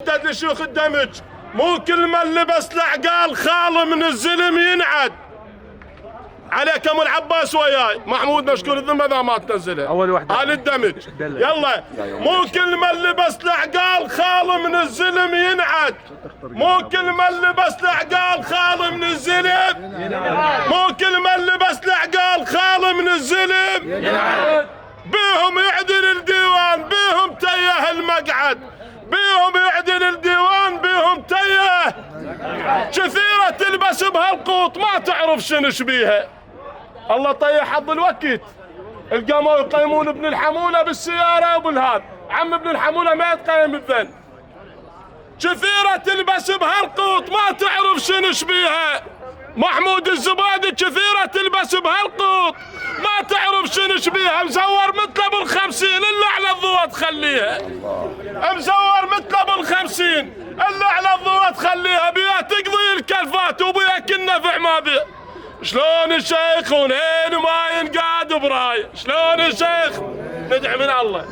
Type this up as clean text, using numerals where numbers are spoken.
لشيوخ الدمج، مو كل من لبس العقال خال من الزلم ينعد. عليكم العباس وياي محمود مشكور الذمه اذا ما تنزلها اول وحده آل الدمج. يلا مو كل من لبس العقال خال من الزلم ينعد. مو كل من لبس العقال خال من الزلم مو كل من لبس العقال خال من الزلم بيهم يعدل الديوان بيهم تيه المقعد بيهم يعدل الديوان بيهم تيه. كثيرة تلبس بهالقوط ما تعرف شنو شبيها. الله طيح حظ الوكيت. القاموا يقيمون ابن الحمولة بالسيارة وبالهاد. عم ابن الحمولة ما يتقيم بالذن. كثيرة تلبس بهالقوط ما تعرف شنو شبيها. محمود الزبادي كثيرة تلبس بهالقوط ما تعرف شنو شبيها. مزور مثله بال50 الا على الضوء تخليها. مزور مثله بال50 الا على الضوء تخليها. بيها تقضي الكلفات وبيها كل نفع ما بيه. شلون الشيخ ونين وما ينقاد براي. شلون الشيخ ندعي من الله.